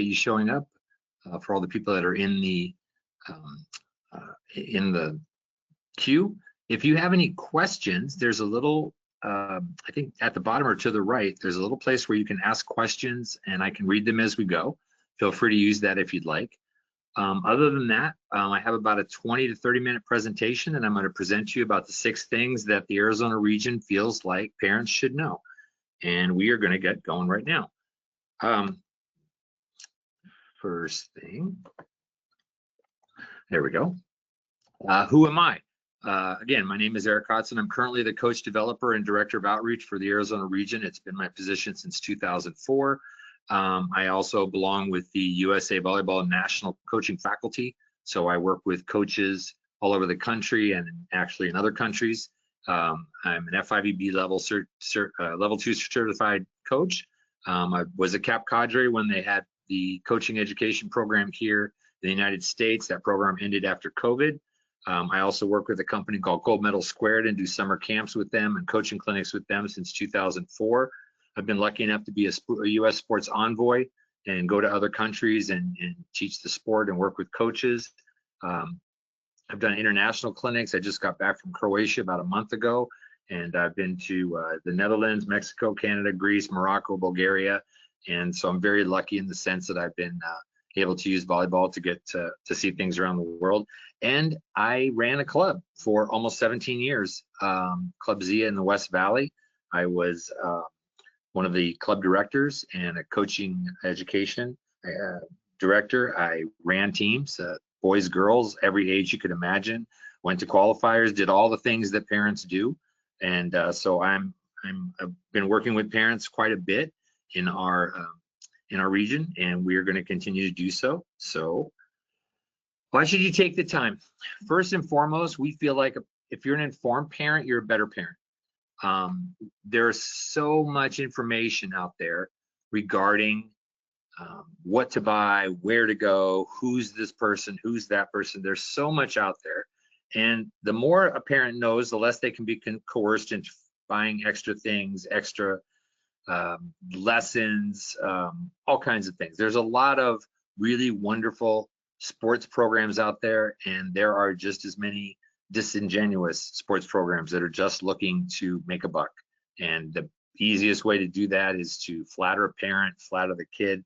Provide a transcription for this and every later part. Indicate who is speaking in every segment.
Speaker 1: you showing up. For all the people that are in the queue. If you have any questions, there's a little, I think at the bottom or to the right, there's a little place where you can ask questions and I can read them as we go. Feel free to use that if you'd like. Other than that, I have about a 20 to 30 minute presentation and I'm going to present to you about the 6 things that the Arizona region feels like parents should know. And we are going to get going right now. First thing, there we go. Who am I? Again, my name is Eric Hodson. I'm currently the coach developer and director of outreach for the Arizona region. It's been my position since 2004. I also belong with the USA Volleyball National Coaching Faculty. So I work with coaches all over the country and actually in other countries. I'm an FIVB level 2 certified coach. I was a cap cadre when they had the coaching education program here in the United States. That program ended after COVID. I also work with a company called Gold Medal Squared and do summer camps with them and coaching clinics with them since 2004. I've been lucky enough to be a U.S. sports envoy and go to other countries and teach the sport and work with coaches. I've done international clinics. I just got back from Croatia about a month ago, and I've been to the Netherlands, Mexico, Canada, Greece, Morocco, Bulgaria. And so I'm very lucky in the sense that I've been able to use volleyball to get to see things around the world. And I ran a club for almost 17 years, Club Zia in the West Valley. I was one of the club directors and a coaching education director. I ran teams, boys, girls, every age you could imagine, went to qualifiers, did all the things that parents do. And so I've been working with parents quite a bit in our region, and we are going to continue to do so. So why should you take the time? First and foremost, we feel like if you're an informed parent, you're a better parent. There's so much information out there regarding what to buy, where to go, who's this person, who's that person. There's so much out there. And the more a parent knows, the less they can be coerced into buying extra things, extra lessons, all kinds of things. There's a lot of really wonderful sports programs out there, and there are just as many disingenuous sports programs that are just looking to make a buck. And the easiest way to do that is to flatter a parent, flatter the kid,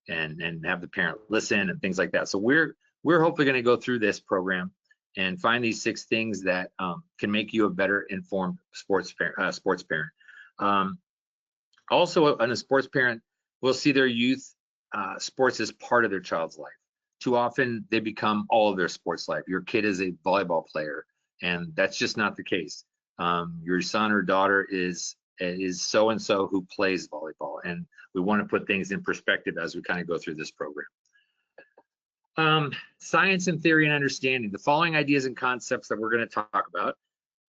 Speaker 1: and have the parent listen and things like that. So we're hopefully going to go through this program and find these 6 things that can make you a better informed sports parent. Also, a sports parent will see their youth sports as part of their child's life. Too often, they become all of their sports life. Your kid is a volleyball player, and that's just not the case. Your son or daughter is so-and-so who plays volleyball, and we want to put things in perspective as we kind of go through this program. Science and theory and understanding. The following ideas and concepts that we're going to talk about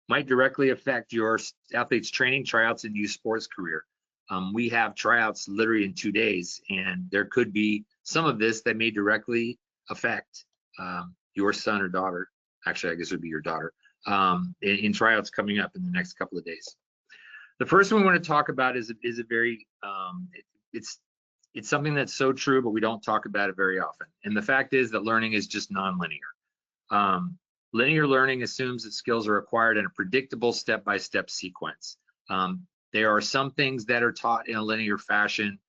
Speaker 1: might directly affect your athlete's training, tryouts, and youth sports career. We have tryouts literally in 2 days, and there could be some of this that may directly affect your son or daughter. Actually, I guess it would be your daughter in tryouts coming up in the next couple of days. The first one we want to talk about is a very it's something that's so true, but we don't talk about it very often. And the fact is that learning is just nonlinear. Linear learning assumes that skills are acquired in a predictable step-by-step sequence. There are some things that are taught in a linear fashion.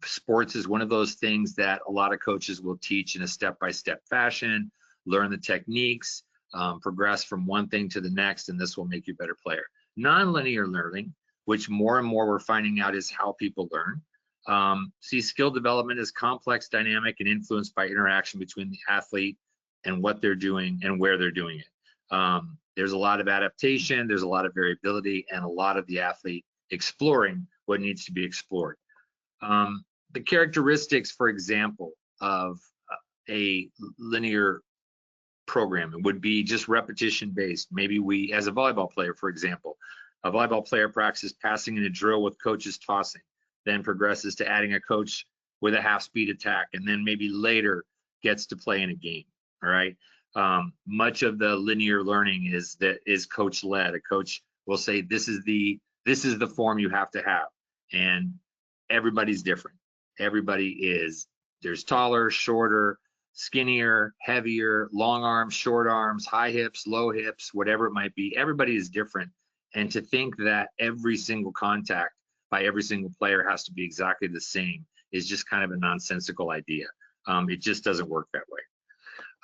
Speaker 1: Sports is one of those things that a lot of coaches will teach in a step-by-step fashion, learn the techniques, progress from one thing to the next, and this will make you a better player. Non-linear learning, which more and more we're finding out is how people learn. See skill development as complex, dynamic, and influenced by interaction between the athlete and what they're doing and where they're doing it. There's a lot of adaptation, there's a lot of variability, and a lot of the athlete exploring what needs to be explored. The characteristics, for example, of a linear program would be just repetition based. Maybe we, as a volleyball player, for example, a volleyball player practices passing in a drill with coaches tossing, then progresses to adding a coach with a half-speed attack, and then maybe later gets to play in a game. All right. Much of the linear learning is coach-led. A coach will say, this is the form you have to have, and everybody's different. there's taller, shorter, skinnier, heavier, long arms, short arms, high hips, low hips, whatever it might be. Everybody is different. And to think that every single contact by every single player has to be exactly the same is just kind of a nonsensical idea. It just doesn't work that way.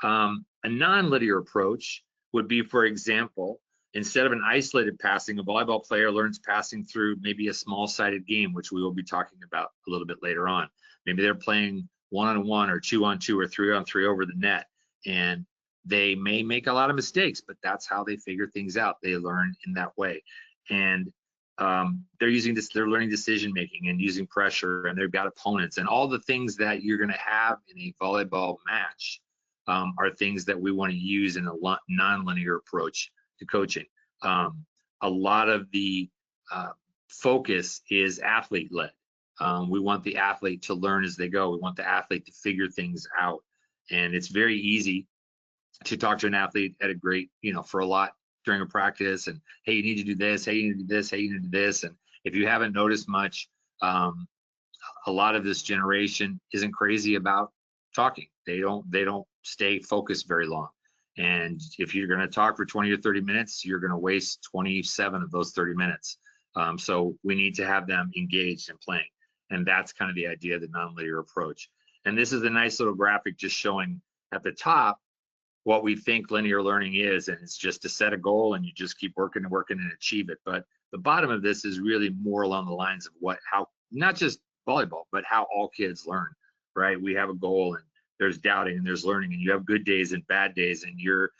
Speaker 1: A non-linear approach would be, for example, instead of an isolated passing, a volleyball player learns passing through maybe a small-sided game, which we will be talking about a little bit later on. Maybe they're playing 1-on-1 or 2-on-2 or 3-on-3 over the net, and they may make a lot of mistakes, but that's how they figure things out. They learn in that way. And they're learning decision making and using pressure, and they've got opponents, and all the things that you're going to have in a volleyball match are things that we want to use in a non-linear approach to coaching. A lot of the focus is athlete led. We want the athlete to learn as they go. We want the athlete to figure things out. And it's very easy to talk to an athlete at a great, for a lot during a practice, and hey, you need to do this, hey, you need to do this, hey, you need to do this. And if you haven't noticed much, a lot of this generation isn't crazy about talking. They don't stay focused very long. And if you're going to talk for 20 or 30 minutes, you're going to waste 27 of those 30 minutes. So we need to have them engaged and playing. And that's kind of the idea of the nonlinear approach. And this is a nice little graphic just showing at the top what we think linear learning is. And it's just to set a goal and you just keep working and working and achieve it. But the bottom of this is really more along the lines of how, not just volleyball, but how all kids learn, right? We have a goal, and there's doubting and there's learning, and you have good days and bad days, and you're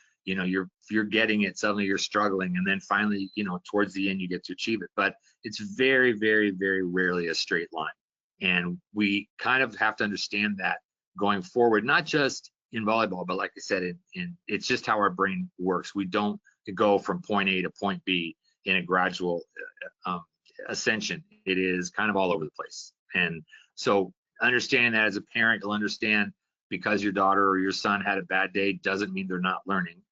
Speaker 1: getting it, suddenly you're struggling, and then finally, towards the end you get to achieve it. But it's very, very, very rarely a straight line. And we kind of have to understand that going forward, not just in volleyball, but like I said, it's just how our brain works. We don't go from point A to point B in a gradual ascension. It is kind of all over the place. And so understanding that as a parent, you'll understand because your daughter or your son had a bad day doesn't mean they're not learning.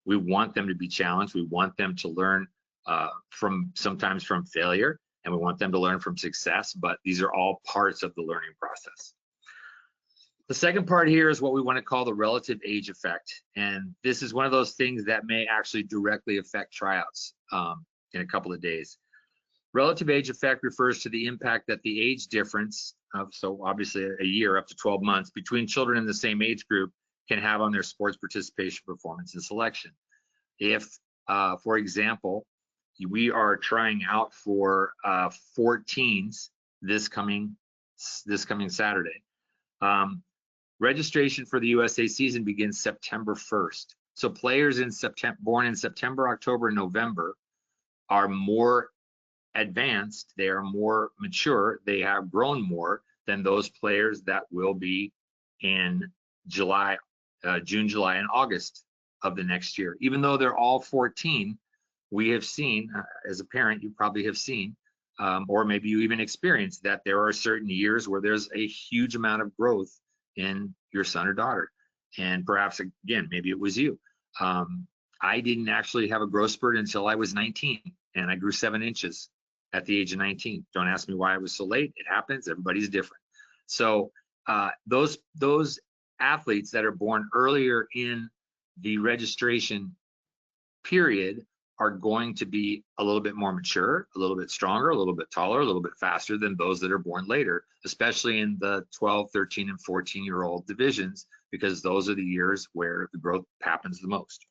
Speaker 1: We want them to be challenged. We want them to learn sometimes from failure, and we want them to learn from success, but these are all parts of the learning process. The second part here is what we want to call the relative age effect. And this is one of those things that may actually directly affect tryouts in a couple of days. Relative age effect refers to the impact that the age difference, so obviously a year up to 12 months, between children in the same age group can have on their sports participation, performance, and selection. If, for example, we are trying out for 14s this coming Saturday. Registration for the USA season begins September 1st. So players born in September, October, and November are more advanced, they are more mature, they have grown more than those players that will be in June, July, and August of the next year. Even though they're all 14, we have seen, as a parent, you probably have seen, or maybe you even experienced that there are certain years where there's a huge amount of growth in your son or daughter. And perhaps, again, maybe it was you. I didn't actually have a growth spurt until I was 19, and I grew 7 inches at the age of 19. Don't ask me why I was so late. It happens. Everybody's different. So those athletes that are born earlier in the registration period are going to be a little bit more mature, a little bit stronger, a little bit taller, a little bit faster than those that are born later, especially in the 12, 13, and 14-year-old divisions, because those are the years where the growth happens the most.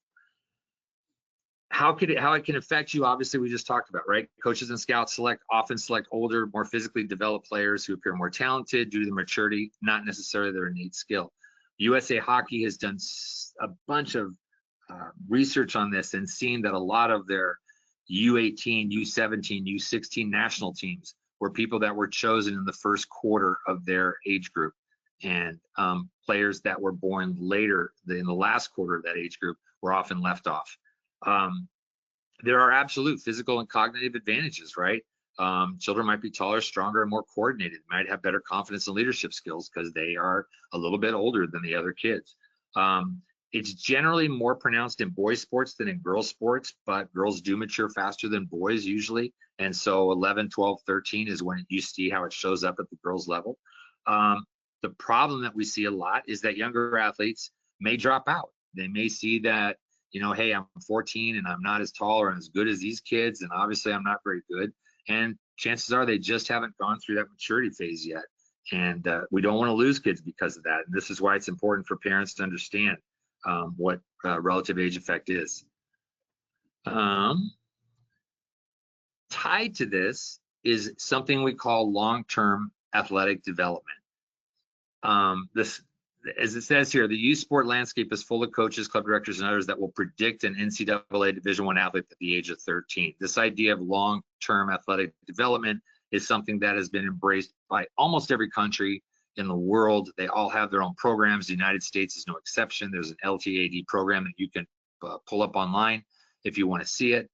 Speaker 1: How it can affect you, obviously, we just talked about, right? Coaches and scouts often select older, more physically developed players who appear more talented due to the maturity, not necessarily their innate skill. USA Hockey has done a bunch of research on this and seen that a lot of their U18, U17, U16 national teams were people that were chosen in the first quarter of their age group, and players that were born later in the last quarter of that age group were often left off. There are absolute physical and cognitive advantages, right? Children might be taller, stronger, and more coordinated, might have better confidence and leadership skills because they are a little bit older than the other kids. It's generally more pronounced in boys sports than in girls sports, but girls do mature faster than boys usually. And so 11, 12, 13 is when you see how it shows up at the girls level. The problem that we see a lot is that younger athletes may drop out. They may see that, you know, hey, I'm 14 and I'm not as tall or as good as these kids, and obviously I'm not very good. And chances are they just haven't gone through that maturity phase yet. And we don't want to lose kids because of that. And this is why it's important for parents to understand what relative age effect is. Tied to this is something we call long-term athletic development. This, as it says here, the youth sport landscape is full of coaches, club directors, and others that will predict an NCAA Division I athlete at the age of 13. This idea of long-term athletic development is something that has been embraced by almost every country in the world. They all have their own programs. The United States is no exception. There's an LTAD program that you can pull up online if you want to see it.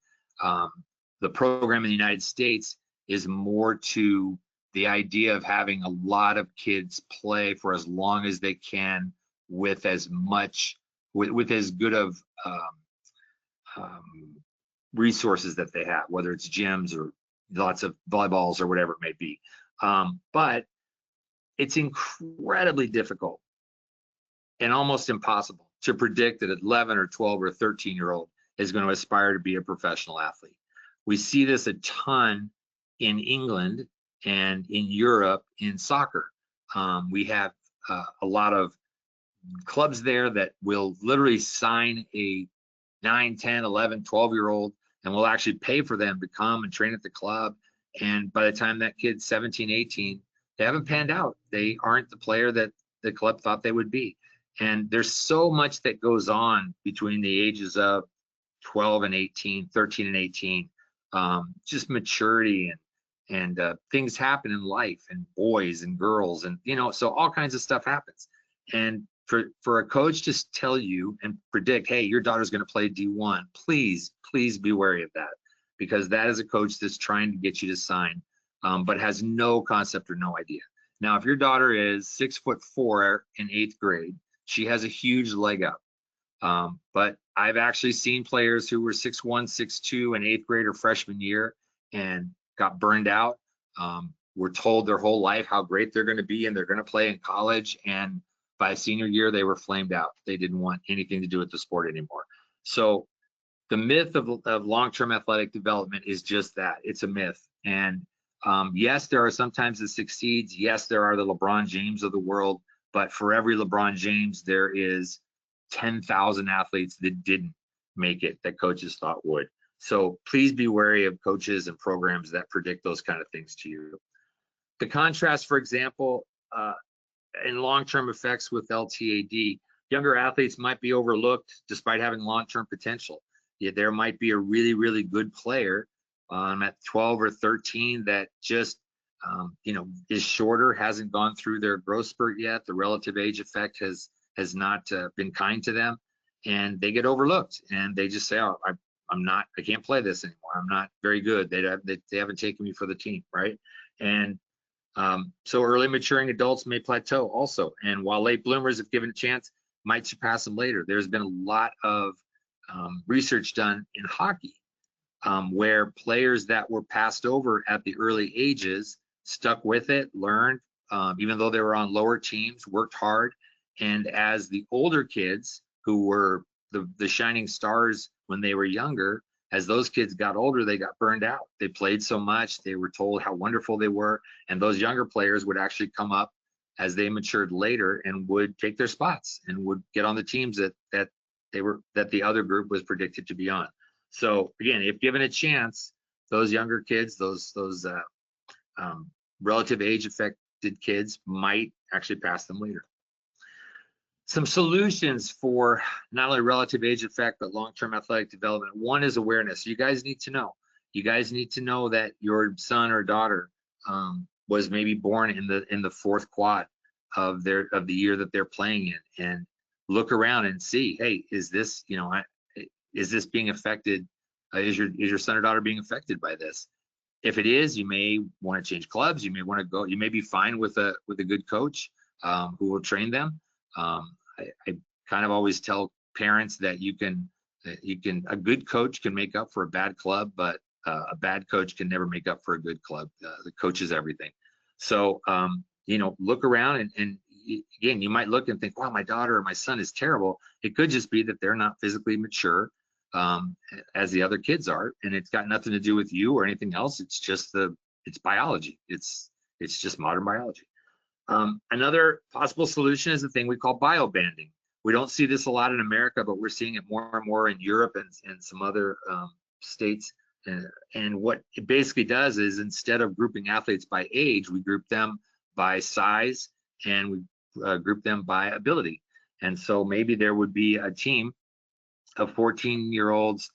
Speaker 1: The program in the United States is more to the idea of having a lot of kids play for as long as they can with as much, with as good of resources that they have, whether it's gyms or lots of volleyballs or whatever it may be. But it's incredibly difficult and almost impossible to predict that an 11 or 12 or 13-year-old is going to aspire to be a professional athlete. We see this a ton in England and in Europe in soccer. We have a lot of clubs there that will literally sign a 9, 10, 11, 12-year-old and will actually pay for them to come and train at the club. And by the time that kid's 17, 18, they haven't panned out. They aren't the player that the club thought they would be. And there's so much that goes on between the ages of 12 and 18, 13 and 18, just maturity and things happen in life, and boys and girls, and you know, so all kinds of stuff happens. And for a coach to tell you and predict, hey, your daughter's going to play D1, please be wary of that, because that is a coach that's trying to get you to sign, but has no concept or no idea. Now, if your daughter is 6'4" in 8th grade, she has a huge leg up. But I've actually seen players who were 6'1", 6'2" in 8th grade or freshman year and got burned out. Were told their whole life how great they're going to be and they're going to play in college, and by senior year they were flamed out. They didn't want anything to do with the sport anymore. So the myth of long-term athletic development is just that. It's a myth. And yes, there are sometimes it succeeds. Yes, there are the LeBron James of the world, but for every LeBron James, there is 10,000 athletes that didn't make it that coaches thought would. So please be wary of coaches and programs that predict those kind of things to you. The contrast, for example, in long-term effects with LTAD, younger athletes might be overlooked despite having long-term potential. Yeah, there might be a really, really good player at 12 or 13 that just, is shorter, hasn't gone through their growth spurt yet. The relative age effect has not been kind to them, and they get overlooked, and they just say, oh, I can't play this anymore. I'm not very good. They haven't taken me for the team, right? And so early maturing adults may plateau also. And while late bloomers, if given a chance, might surpass them later. There's been a lot of research done in hockey where players that were passed over at the early ages stuck with it, learned, even though they were on lower teams, worked hard. And as the older kids who were the shining stars when they were younger, as those kids got older, they got burned out. They played so much, they were told how wonderful they were, and those younger players would actually come up as they matured later and would take their spots and would get on the teams that the other group was predicted to be on. So again, if given a chance, those younger kids, those relative age affected kids might actually pass them later. Some solutions for not only relative age effect, but long-term athletic development. One is awareness. You guys need to know. You guys need to know that your son or daughter was maybe born in the fourth quad of the year that they're playing in, and look around and see, hey, is this being affected? Is your son or daughter being affected by this? If it is, you may want to change clubs. You may want to go. You may be fine with a good coach who will train them. I kind of always tell parents that a good coach can make up for a bad club, but a bad coach can never make up for a good club. The coach is everything. So, look around and again, you might look and think, wow, my daughter or my son is terrible. It could just be that they're not physically mature as the other kids are, and it's got nothing to do with you or anything else. It's just it's biology. It's just modern biology. Another possible solution is the thing we call biobanding. We don't see this a lot in America, but we're seeing it more and more in Europe and some other states. And what it basically does is, instead of grouping athletes by age, we group them by size, and we group them by ability. And so maybe there would be a team of 14-year-olds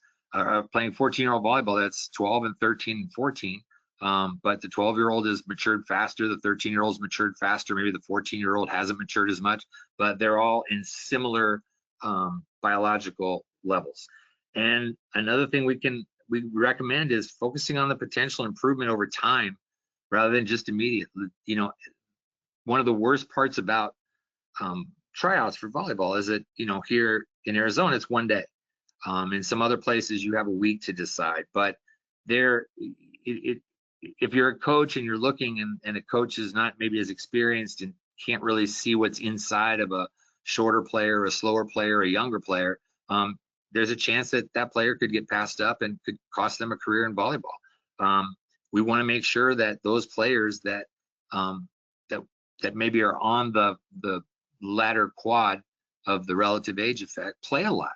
Speaker 1: playing 14-year-old volleyball. That's 12 and 13 and 14. But the 12-year-old is matured faster, the 13-year-old's matured faster, maybe the 14-year-old hasn't matured as much, but they're all in similar biological levels. And another thing we recommend is focusing on the potential improvement over time rather than just immediate. One of the worst parts about tryouts for volleyball is that, here in Arizona, it's one day. In some other places, you have a week to decide, but if you're a coach and you're looking and a coach is not maybe as experienced and can't really see what's inside of a shorter player, a slower player, a younger player, there's a chance that that player could get passed up and could cost them a career in volleyball. We want to make sure that those players that maybe are on the latter quad of the relative age effect play a lot.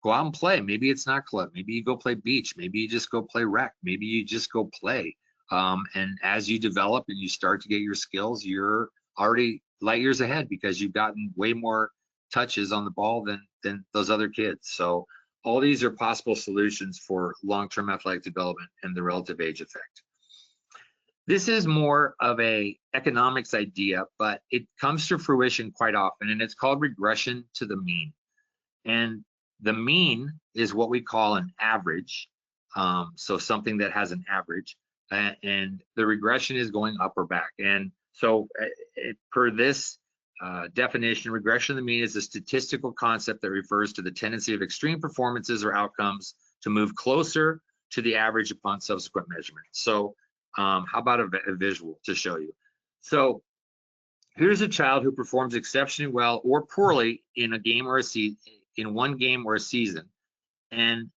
Speaker 1: Go out and play. Maybe it's not club. Maybe you go play beach. Maybe you just go play rec. Maybe you just go play. And as you develop and you start to get your skills, you're already light years ahead because you've gotten way more touches on the ball than those other kids. So all these are possible solutions for long-term athletic development and the relative age effect. This is more of a economics idea, but it comes to fruition quite often, and it's called regression to the mean. And the mean is what we call an average, so something that has an average, and the regression is going up or back. And so per this definition, regression to the mean is a statistical concept that refers to the tendency of extreme performances or outcomes to move closer to the average upon subsequent measurement. So how about a visual to show you? So here's a child who performs exceptionally well or poorly in a game or in one game or a season. And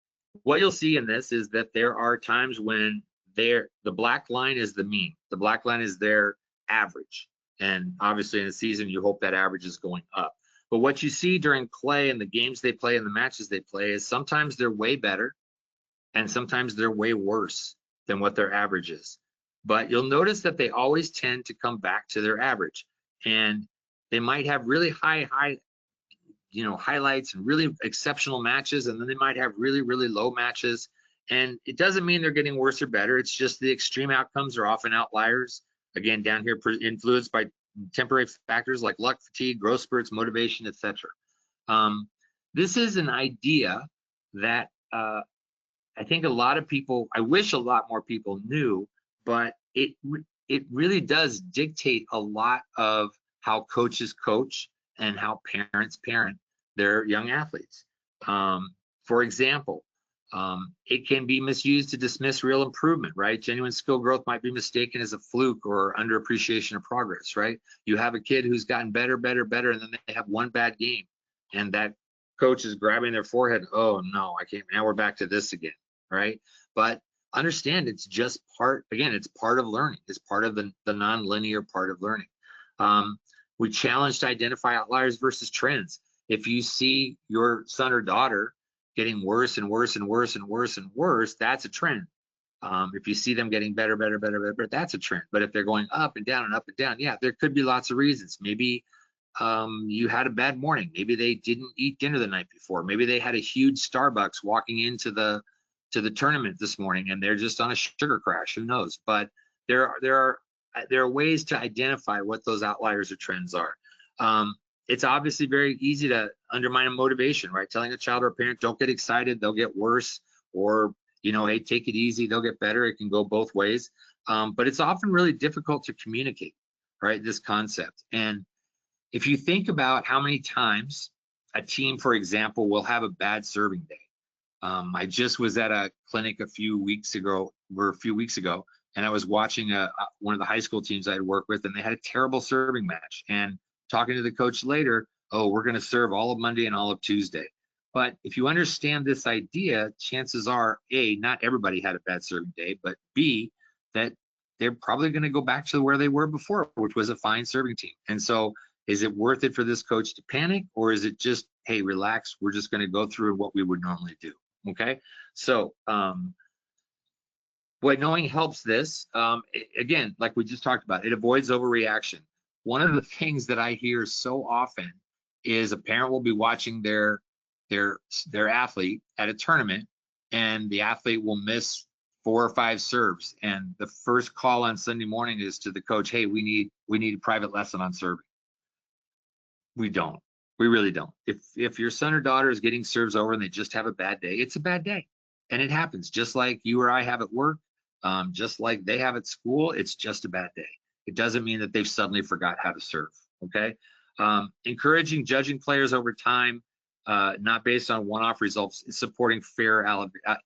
Speaker 1: what you'll see in this is that there are times when the black line is the mean. The black line is their average. And obviously in a season, you hope that average is going up. But what you see during play and the games they play and the matches they play is sometimes they're way better and sometimes they're way worse than what their average is. But you'll notice that they always tend to come back to their average. And they might have really high highlights and really exceptional matches, and then they might have really, really low matches. And it doesn't mean they're getting worse or better. It's just the extreme outcomes are often outliers. Again, down here, influenced by temporary factors like luck, fatigue, growth spurts, motivation, etc. This is an idea that I think I wish a lot more people knew, but it really does dictate a lot of how coaches coach and how parents parent their young athletes. For example, it can be misused to dismiss real improvement, right? Genuine skill growth might be mistaken as a fluke or underappreciation of progress, right? You have a kid who's gotten better, and then they have one bad game, and that coach is grabbing their forehead. Oh no, I can't. Now we're back to this again, right? But understand, it's just it's part of learning. It's part of the non-linear part of learning. We challenge to identify outliers versus trends. If you see your son or daughter getting worse and worse and worse and worse and worse, that's a trend. If you see them getting better, that's a trend. But if they're going up and down, yeah, there could be lots of reasons. Maybe you had a bad morning. Maybe they didn't eat dinner the night before. Maybe they had a huge Starbucks walking into the tournament this morning and they're just on a sugar crash. Who knows? But there are ways to identify what those outliers or trends are. It's obviously very easy to undermine a motivation, right? Telling a child or a parent, don't get excited, they'll get worse, or, hey, take it easy, they'll get better. It can go both ways. But it's often really difficult to communicate, right, this concept. And if you think about how many times a team, for example, will have a bad serving day. I just was at a clinic a few weeks ago, and I was watching one of the high school teams I had worked with, and they had a terrible serving match. And talking to the coach later, oh, we're going to serve all of Monday and all of Tuesday. But if you understand this idea, chances are, A, not everybody had a bad serving day, but B, that they're probably going to go back to where they were before, which was a fine serving team. And so is it worth it for this coach to panic, or is it just, hey, relax, we're just going to go through what we would normally do? Okay. So what knowing helps this, again, like we just talked about, it avoids overreaction. One of the things that I hear so often is a parent will be watching their athlete at a tournament, and the athlete will miss 4 or 5 serves, and the first call on Sunday morning is to the coach, hey, we need a private lesson on serving. We don't. We really don't. If your son or daughter is getting serves over and they just have a bad day, it's a bad day, and it happens. Just like you or I have at work, just like they have at school, it's just a bad day. It doesn't mean that they've suddenly forgot how to serve. Okay. Encouraging judging players over time, not based on one-off results, supporting fair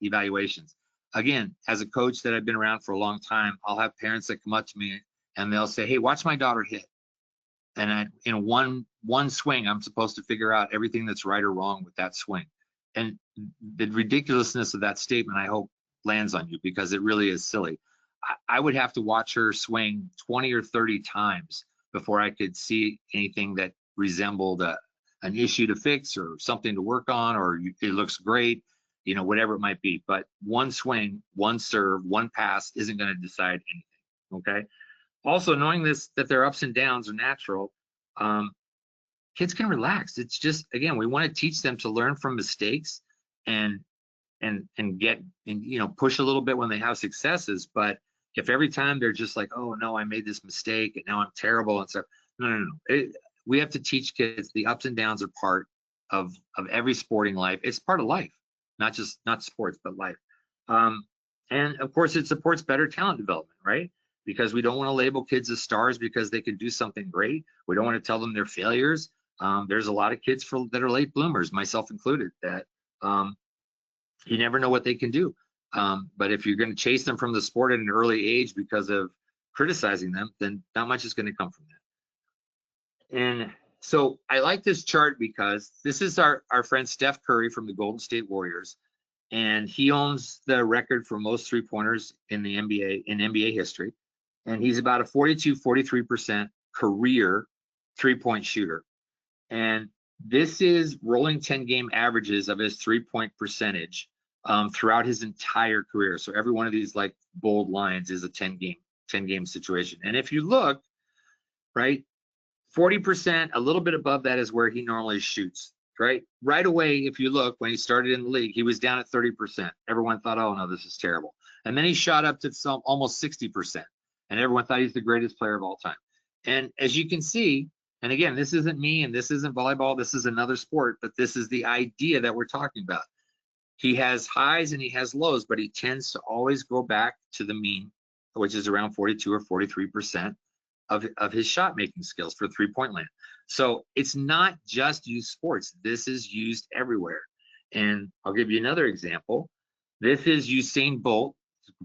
Speaker 1: evaluations. Again, as a coach that I've been around for a long time, I'll have parents that come up to me and they'll say, hey, watch my daughter hit. And in one swing, I'm supposed to figure out everything that's right or wrong with that swing. And the ridiculousness of that statement, I hope, lands on you, because it really is silly. I would have to watch her swing 20 or 30 times before I could see anything that resembled an issue to fix or something to work on, or it looks great, you know, whatever it might be. But one swing, one serve, one pass isn't going to decide anything. Okay. Also, knowing that their ups and downs are natural, kids can relax. It's just, again, we want to teach them to learn from mistakes and get, and you know, push a little bit when they have successes. But if every time they're just like, oh no, I made this mistake and now I'm terrible and stuff, no. We have to teach kids the ups and downs are part of every sporting life. It's part of life, not sports, but life. And of course, it supports better talent development, right? Because we don't want to label kids as stars because they can do something great. We don't want to tell them they're failures. There's a lot of kids that are late bloomers, myself included, that you never know what they can do. But if you're going to chase them from the sport at an early age because of criticizing them, then not much is going to come from that. And so I like this chart because this is our friend Steph Curry from the Golden State Warriors, and he owns the record for most three-pointers in the NBA history. And he's about a 43% career three-point shooter. And this is rolling 10-game averages of his three-point percentage throughout his entire career. So every one of these like bold lines is a 10-game situation. And if you look, right, 40%, a little bit above that is where he normally shoots, right? Right away, if you look, when he started in the league, he was down at 30%. Everyone thought, oh no, this is terrible. And then he shot up to almost 60%. And everyone thought he's the greatest player of all time. And as you can see, and again, this isn't me and this isn't volleyball, this is another sport, but this is the idea that we're talking about. He has highs and he has lows, but he tends to always go back to the mean, which is around 42 or 43% of his shot making skills for three-point land. So it's not just youth sports. This is used everywhere. And I'll give you another example. This is Usain Bolt,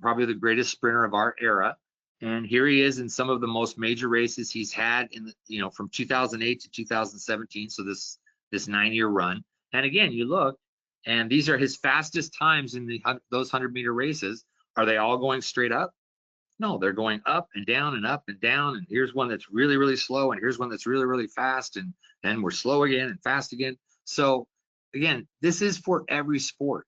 Speaker 1: probably the greatest sprinter of our era. And here he is in some of the most major races he's had in, from 2008 to 2017. So this 9-year run. And again, you look, and these are his fastest times in those 100-meter races. Are they all going straight up? No, they're going up and down and up and down. And here's one that's really, really slow. And here's one that's really, really fast. And then we're slow again and fast again. So again, this is for every sport,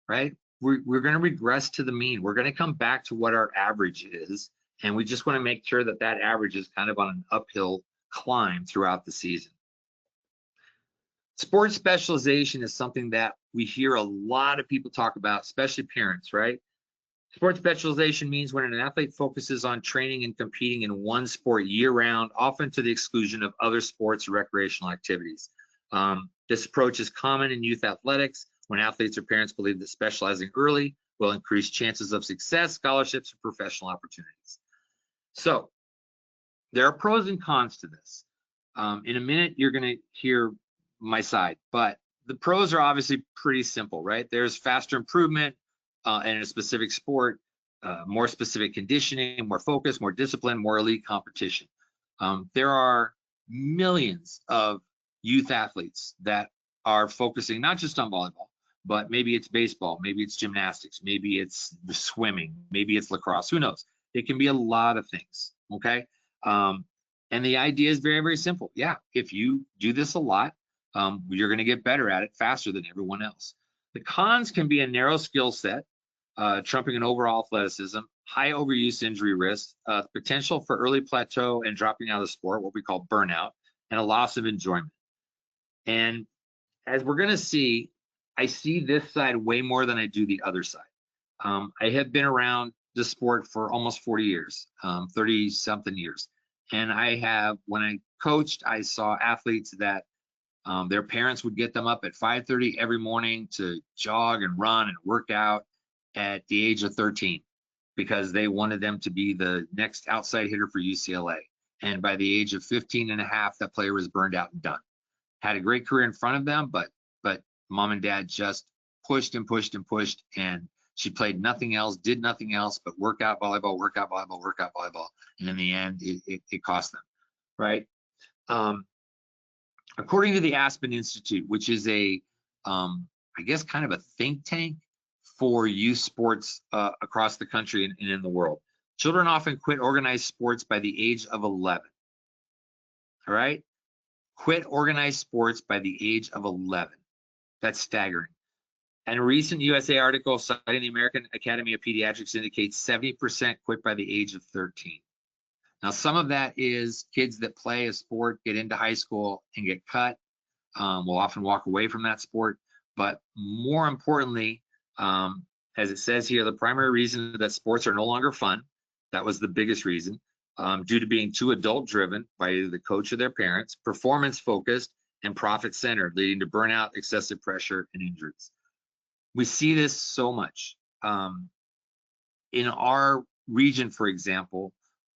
Speaker 1: right? We're going to regress to the mean. We're going to come back to what our average is. And we just want to make sure that that average is kind of on an uphill climb throughout the season. Sport specialization is something that we hear a lot of people talk about, especially parents, right? Sport specialization means when an athlete focuses on training and competing in one sport year-round, often to the exclusion of other sports or recreational activities. This approach is common in youth athletics when athletes or parents believe that specializing early will increase chances of success, scholarships, and professional opportunities. So there are pros and cons to this. In a minute, you're going to hear my side. But the pros are obviously pretty simple, right? There's faster improvement in a specific sport, more specific conditioning, more focus, more discipline, more elite competition. There are millions of youth athletes that are focusing not just on volleyball, but maybe it's baseball, maybe it's gymnastics, maybe it's swimming, maybe it's lacrosse, who knows? It can be a lot of things, okay? And the idea is very, very simple. Yeah, if you do this a lot, you're going to get better at it faster than everyone else. The cons can be a narrow skill set, trumping an overall athleticism, high overuse injury risk, potential for early plateau and dropping out of the sport, what we call burnout, and a loss of enjoyment. And as we're going to see, I see this side way more than I do the other side. I have been around the sport for almost 40 years, 30 something years. And when I coached, I saw athletes that their parents would get them up at 5:30 every morning to jog and run and work out at the age of 13 because they wanted them to be the next outside hitter for UCLA. And by the age of 15 and a half, that player was burned out and done. Had a great career in front of them, but mom and dad just pushed and pushed and pushed, and she played nothing else, did nothing else but work out volleyball, work out volleyball, work out volleyball. And in the end, it cost them, right? According to the Aspen Institute, which is I guess kind of a think tank for youth sports across the country and in the world, children often quit organized sports by the age of 11. All right? Quit organized sports by the age of 11. That's staggering. And a recent USA article citing the American Academy of Pediatrics indicates 70% quit by the age of 13. Now, some of that is kids that play a sport, get into high school and get cut, will often walk away from that sport. But more importantly, as it says here, the primary reason that sports are no longer fun, that was the biggest reason, due to being too adult driven by either the coach or their parents, performance focused, and profit centered, leading to burnout, excessive pressure, and injuries. We see this so much. In our region, for example,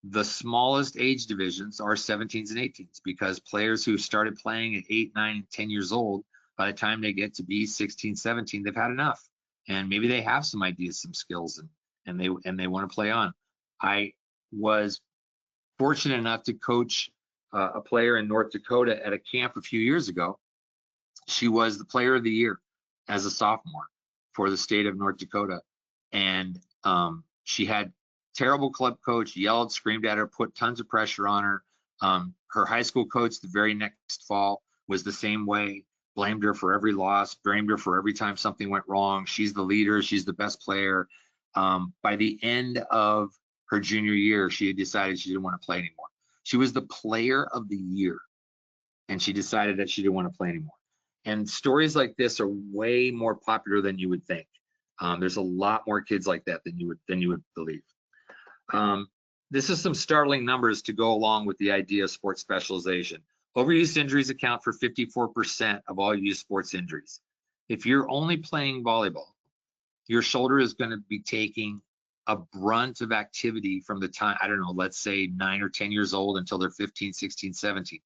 Speaker 1: the smallest age divisions are 17s and 18s because players who started playing at 8, 9, and 10 years old, by the time they get to be 16, 17, they've had enough. And maybe they have some ideas, some skills, and they want to play on. I was fortunate enough to coach a player in North Dakota at a camp a few years ago. She was the player of the year as a sophomore for the state of North Dakota. And she had terrible club coach, yelled, screamed at her, put tons of pressure on her. Her high school coach the very next fall was the same way, blamed her for every loss, blamed her for every time something went wrong. She's the leader, she's the best player. By the end of her junior year, she had decided she didn't want to play anymore. She was the player of the year, and she decided that she didn't want to play anymore. And stories like this are way more popular than you would think. There's a lot more kids like that than you would believe. This is some startling numbers to go along with the idea of sports specialization. Overuse injuries account for 54% of all youth sports injuries. If you're only playing volleyball, your shoulder is going to be taking a brunt of activity from the time, I don't know, let's say 9 or 10 years old until they're 15, 16, 17.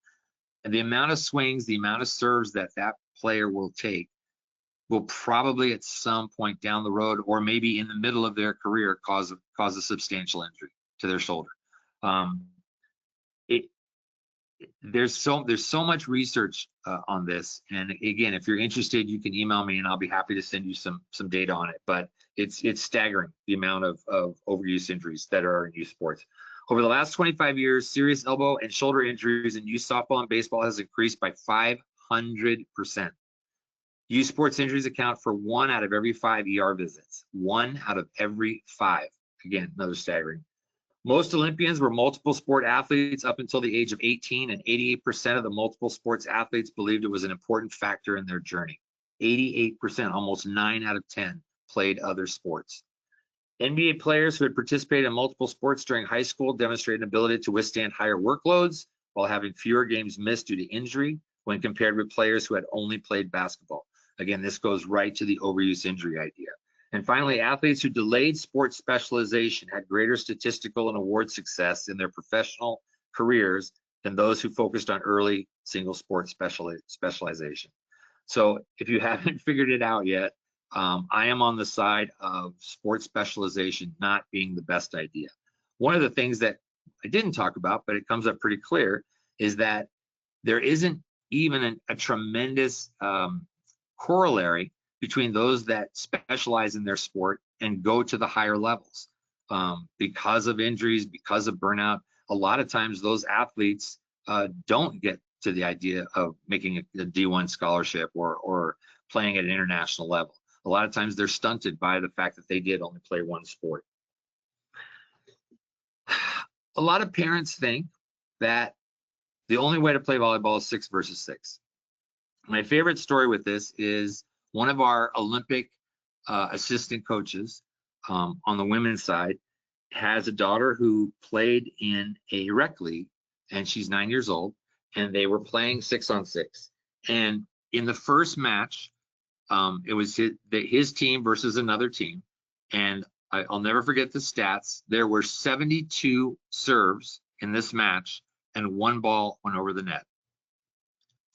Speaker 1: And the amount of swings, the amount of serves that player will take will probably at some point down the road or maybe in the middle of their career cause a substantial injury to their shoulder. There's so much research on this, and again, if you're interested, you can email me and I'll be happy to send you some data on it. But it's staggering the amount of overuse injuries that are in youth sports. Over the last 25 years, serious elbow and shoulder injuries in youth softball and baseball has increased by 500%. Youth sports injuries account for 1 out of every 5 ER visits. 1 out of every 5. Again, another staggering. Most Olympians were multiple sport athletes up until the age of 18, and 88% of the multiple sports athletes believed it was an important factor in their journey. 88%, almost 9 out of 10, played other sports. NBA players who had participated in multiple sports during high school demonstrated an ability to withstand higher workloads while having fewer games missed due to injury when compared with players who had only played basketball. Again, this goes right to the overuse injury idea. And finally, athletes who delayed sports specialization had greater statistical and award success in their professional careers than those who focused on early single sport specialization. So if you haven't figured it out yet, I am on the side of sports specialization not being the best idea. One of the things that I didn't talk about, but it comes up pretty clear, is that there isn't even a tremendous corollary between those that specialize in their sport and go to the higher levels. Because of injuries, because of burnout, a lot of times those athletes don't get to the idea of making a D1 scholarship or playing at an international level. A lot of times they're stunted by the fact that they did only play one sport. A lot of parents think that the only way to play volleyball is 6 versus 6. My favorite story with this is one of our Olympic assistant coaches on the women's side has a daughter who played in a rec league, and she's 9 years old, and they were playing 6-on-6. And in the first match, it was his team versus another team, and I'll never forget the stats. There were 72 serves in this match, and 1 ball went over the net.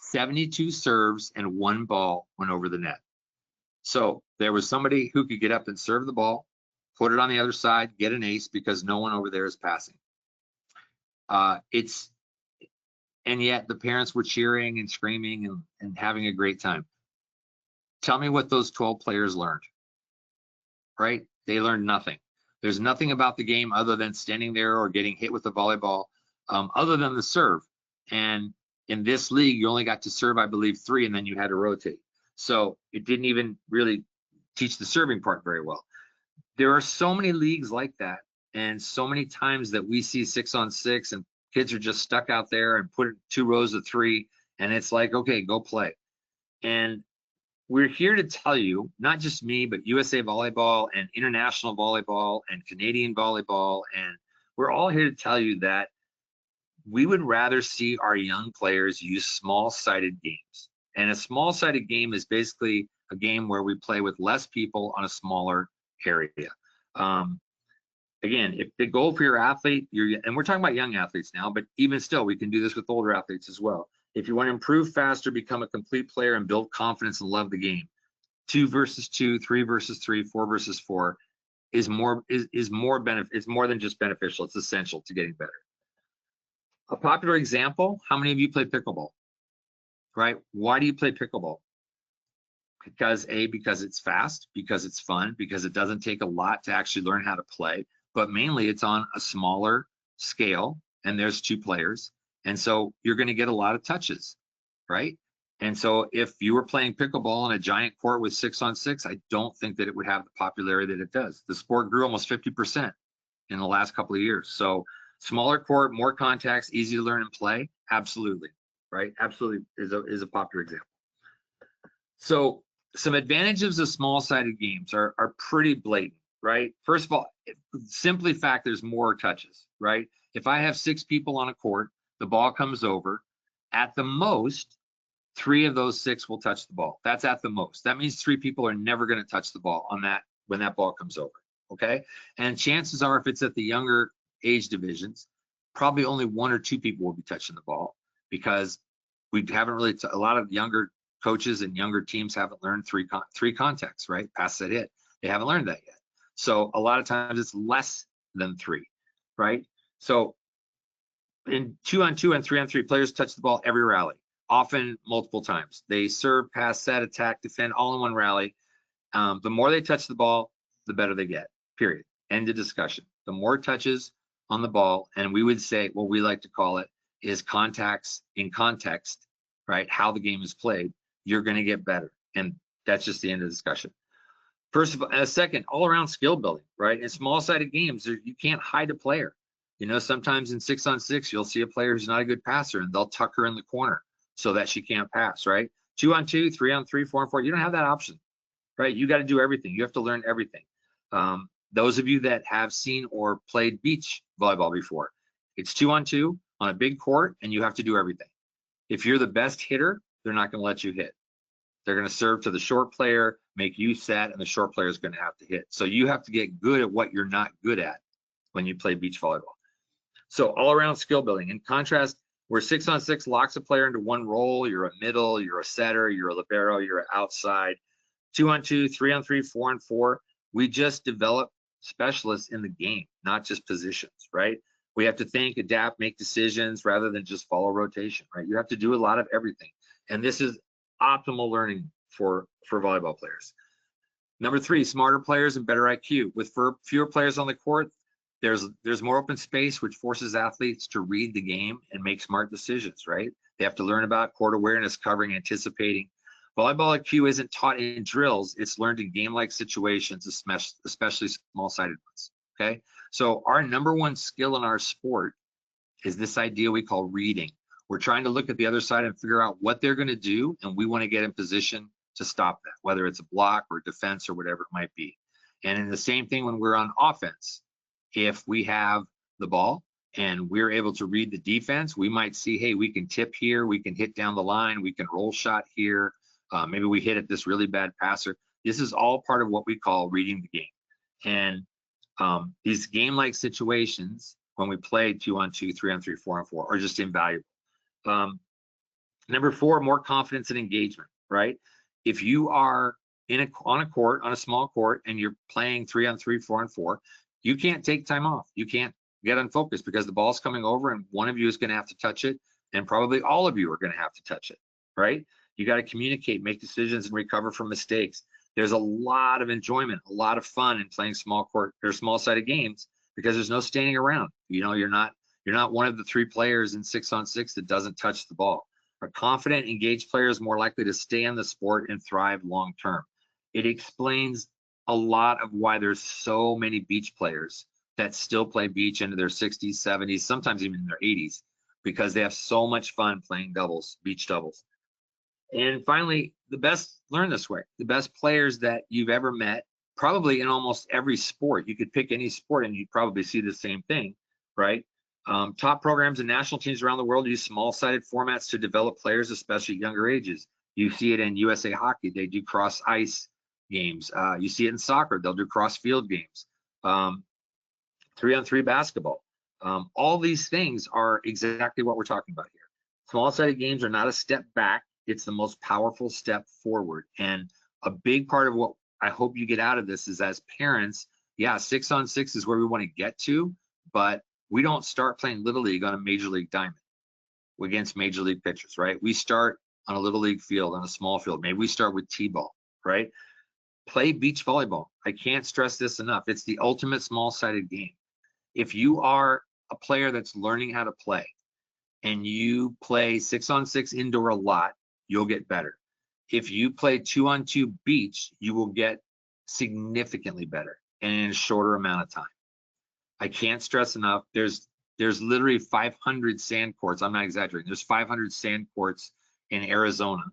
Speaker 1: 72 serves and 1 ball went over the net. So there was somebody who could get up and serve the ball, put it on the other side, get an ace because no one over there is passing. And yet the parents were cheering and screaming and having a great time. Tell me what those 12 players learned, right? They learned nothing. There's nothing about the game other than standing there or getting hit with the volleyball, other than the serve. And in this league, you only got to serve, I believe, 3, and then you had to rotate. So it didn't even really teach the serving part very well. There are so many leagues like that, and so many times that we see 6-on-6 and kids are just stuck out there and put 2 rows of 3, and it's like, okay, go play. And we're here to tell you, not just me, but USA Volleyball and International Volleyball and Canadian Volleyball, and we're all here to tell you that we would rather see our young players use small-sided games. And a small-sided game is basically a game where we play with less people on a smaller area. Again, if the goal for your athlete, and we're talking about young athletes now, but even still, we can do this with older athletes as well. If you want to improve faster, become a complete player, and build confidence and love the game, 2 versus 2, 3 versus 3, 4 versus 4 is more than just beneficial. It's essential to getting better. A popular example: how many of you play pickleball? Right? Why do you play pickleball? Because it's fast, because it's fun, because it doesn't take a lot to actually learn how to play, but mainly it's on a smaller scale, and there's 2 players, and so you're going to get a lot of touches, right? And so if you were playing pickleball on a giant court with 6-on-6, I don't think that it would have the popularity that it does. The sport grew almost 50% in the last couple of years. So smaller court, more contacts, easy to learn and play, absolutely, right? Absolutely is a popular example. So some advantages of small-sided games are pretty blatant, right? First of all, simply fact, there's more touches, right? If I have 6 people on a court, the ball comes over, at the most, 3 of those 6 will touch the ball. That's at the most. That means 3 people are never going to touch the ball on that when that ball comes over, okay? And chances are, if it's at the younger age divisions, probably only 1 or 2 people will be touching the ball, because we haven't really, a lot of younger coaches and younger teams haven't learned three contacts, right? Pass, set, hit. They haven't learned that yet. So a lot of times it's less than 3, right? So in 2-on-2 and 3-on-3, players touch the ball every rally, often multiple times. They serve, pass, set, attack, defend, all in one rally. The more they touch the ball, the better they get, period. End of discussion. The more touches on the ball, and we would say, what we like to call it, is contacts in context, right? How the game is played, you're going to get better. And that's just the end of the discussion. First of all, second, all around skill building, right? In small-sided games, you can't hide a player. You know, sometimes in 6-on-6, you'll see a player who's not a good passer, and they'll tuck her in the corner so that she can't pass, right? 2-on-2, 3-on-3, 4-on-4, you don't have that option, right? You got to do everything. You have to learn everything. Those of you that have seen or played beach volleyball before, it's 2-on-2 on a big court, and you have to do everything. If you're the best hitter, they're not going to let you hit. They're going to serve to the short player, make you set, and the short player is going to have to hit. So you have to get good at what you're not good at when you play beach volleyball. So all around skill building. In contrast, where 6-on-6 locks a player into one role. You're a middle, you're a setter, you're a libero, you're an outside. 2-on-2, 3-on-3, 4-on-4. We just develop specialists in the game, not just positions, right? We have to think, adapt, make decisions rather than just follow rotation, right? You have to do a lot of everything. And this is optimal learning for volleyball players. Number 3, smarter players and better IQ. With fewer players on the court, there's more open space, which forces athletes to read the game and make smart decisions, right? They have to learn about court awareness, covering, anticipating. Volleyball IQ isn't taught in drills. It's learned in game-like situations, especially small-sided ones, okay? So our number one skill in our sport is this idea we call reading. We're trying to look at the other side and figure out what they're going to do, and we want to get in position to stop that, whether it's a block or defense or whatever it might be. And in the same thing when we're on offense, if we have the ball and we're able to read the defense, we might see, hey, we can tip here, we can hit down the line, we can roll shot here, maybe we hit at this really bad passer. This is all part of what we call reading the game. And these game-like situations, when we play 2-on-2, 3-on-3, 4-on-4, are just invaluable. Number 4, more confidence and engagement, right? If you are on a court, on a small court, and you're playing 3-on-3, 4-on-4, you can't take time off. You can't get unfocused because the ball's coming over and one of you is going to have to touch it, and probably all of you are going to have to touch it, right? You got to communicate, make decisions, and recover from mistakes. There's a lot of enjoyment, a lot of fun in playing small court or small-sided games because there's no standing around. You know, you're not one of the 3 players in 6-on-6 that doesn't touch the ball. A confident, engaged player is more likely to stay in the sport and thrive long-term. It explains a lot of why there's so many beach players that still play beach into their 60s, 70s, sometimes even in their 80s, because they have so much fun playing doubles, beach doubles. And finally, the best learn this way. The best players that you've ever met, probably in almost every sport, you could pick any sport and you'd probably see the same thing, right? Top programs and national teams around the world use small-sided formats to develop players, especially at younger ages. You see it in USA Hockey. They do cross-ice games. You see it in soccer. They'll do cross-field games. 3-on-3 basketball. All these things are exactly what we're talking about here. Small-sided games are not a step back. It's the most powerful step forward. And a big part of what I hope you get out of this is, as parents, yeah, 6-on-6 is where we want to get to, but we don't start playing Little League on a Major League diamond against Major League pitchers, right? We start on a Little League field, on a small field. Maybe we start with T-ball, right? Play beach volleyball. I can't stress this enough. It's the ultimate small-sided game. If you are a player that's learning how to play and you play 6-on-6 indoor a lot, you'll get better. If you play 2-on-2 beach, you will get significantly better and in a shorter amount of time. I can't stress enough. There's literally 500 sand courts. I'm not exaggerating. There's 500 sand courts in Arizona,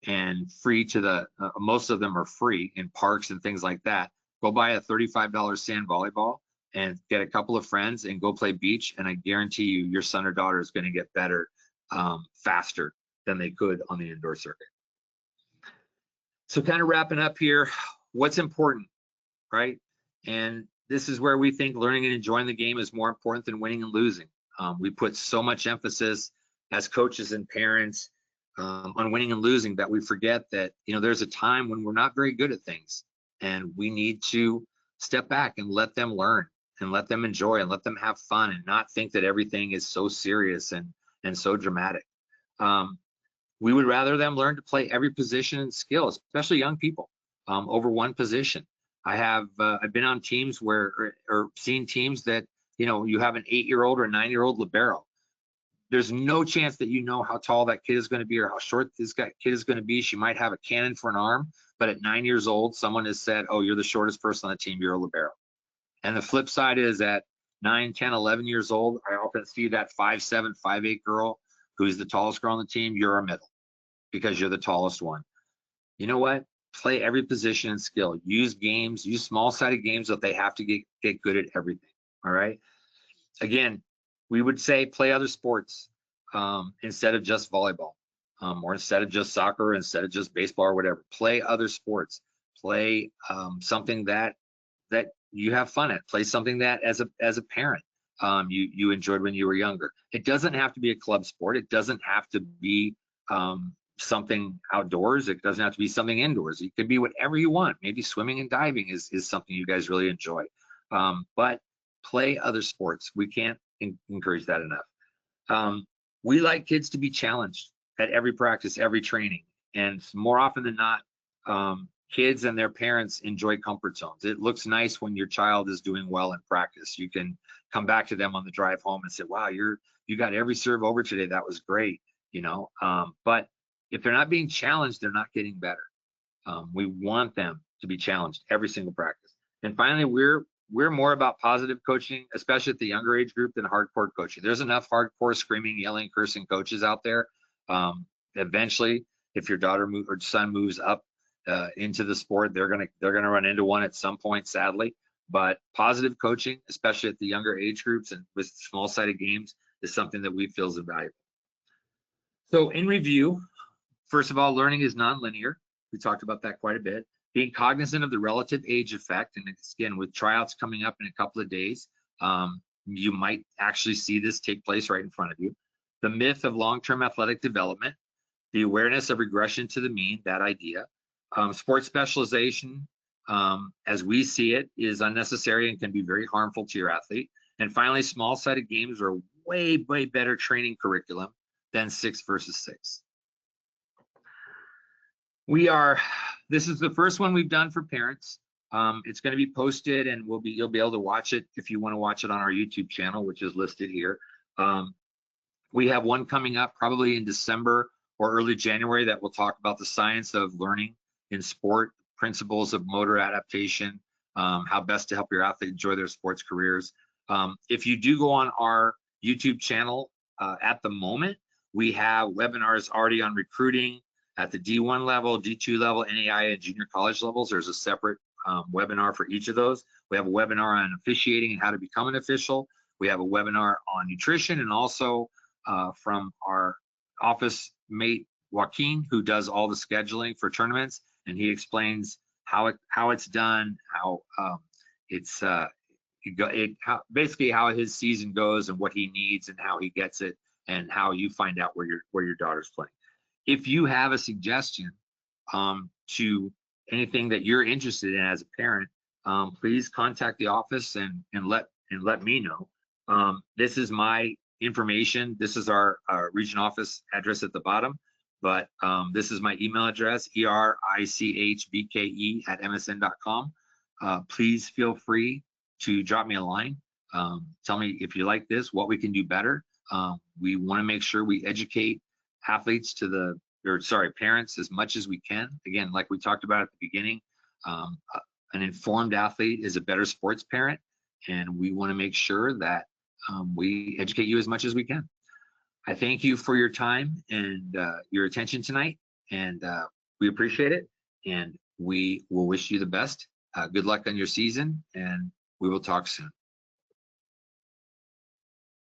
Speaker 1: and free to the most of them are free in parks and things like that. Go buy a $35 sand volleyball and get a couple of friends and go play beach, and I guarantee you your son or daughter is going to get better faster than they could on the indoor circuit. So kind of wrapping up here, what's important, right? And this is where we think learning and enjoying the game is more important than winning and losing. We put so much emphasis as coaches and parents on winning and losing that we forget that, you know, there's a time when we're not very good at things, and we need to step back and let them learn and let them enjoy and let them have fun and not think that everything is so serious and so dramatic. We would rather them learn to play every position and skill, especially young people, over one position. I've been on teams or seen teams that, you know, you have an 8-year-old or a 9-year-old libero. There's no chance that you know how tall that kid is going to be or how short this kid is going to be. She might have a cannon for an arm, but at 9 years old, someone has said, oh, you're the shortest person on the team, you're a libero. And the flip side is at 9, 10, 11 years old, I often see that 5'7", 5'8" girl who's the tallest girl on the team, you're a middle because you're the tallest one. You know what? Play every position and skill. Use games, use small-sided games that they have to get good at everything, all right? Again, we would say play other sports instead of just volleyball, or instead of just soccer, instead of just baseball or whatever. Play other sports. Play something that you have fun at. Play something that as a parent you enjoyed when you were younger. It doesn't have to be a club sport. It doesn't have to be something outdoors. It doesn't have to be something indoors. It could be whatever you want. Maybe swimming and diving is something you guys really enjoy. But play other sports. We can't encourage that enough. We like kids to be challenged at every practice, every training. And more often than not, kids and their parents enjoy comfort zones. It looks nice when your child is doing well in practice. You can come back to them on the drive home and say, wow, you got every serve over today. That was great, you know. But if they're not being challenged, they're not getting better. We want them to be challenged every single practice. And finally, we're more about positive coaching, especially at the younger age group, than hardcore coaching. There's enough hardcore screaming, yelling, cursing coaches out there. Eventually, if your daughter or son moves up into the sport, they're gonna run into one at some point, sadly. But positive coaching, especially at the younger age groups and with small-sided games, is something that we feel is invaluable. So in review, first of all, learning is nonlinear. We talked about that quite a bit. Being cognizant of the relative age effect, and again, with tryouts coming up in a couple of days, you might actually see this take place right in front of you. The myth of long-term athletic development, the awareness of regression to the mean, that idea. Sports specialization, as we see it, is unnecessary and can be very harmful to your athlete. And finally, small-sided games are a way, way better training curriculum than 6 versus 6. This is the first one we've done for parents. It's going to be posted, and you'll be able to watch it if you want to watch it on our YouTube channel, which is listed here. We have one coming up probably in December or early January that will talk about the science of learning in sport, principles of motor adaptation, how best to help your athlete enjoy their sports careers. If you do go on our YouTube channel at the moment, we have webinars already on recruiting at the D1 level, D2 level, NAI, and junior college levels. There's a separate webinar for each of those. We have a webinar on officiating and how to become an official. We have a webinar on nutrition, and also from our office mate, Joaquin, who does all the scheduling for tournaments, and he explains how it's done, basically how his season goes and what he needs and how he gets it, and how you find out where your daughter's playing. If you have a suggestion to anything that you're interested in as a parent, please contact the office and let me know. This is my information. This is our region office address at the bottom, but this is my email address, erichbke@msn.com. Please feel free to drop me a line. Tell me if you like this, what we can do better. We want to make sure we educate athletes parents as much as we can. Again, like we talked about at the beginning, an informed athlete is a better sports parent, and we want to make sure that we educate you as much as we can. I thank you for your time and your attention tonight, and we appreciate it, and we will wish you the best. Good luck on your season, and we will talk soon.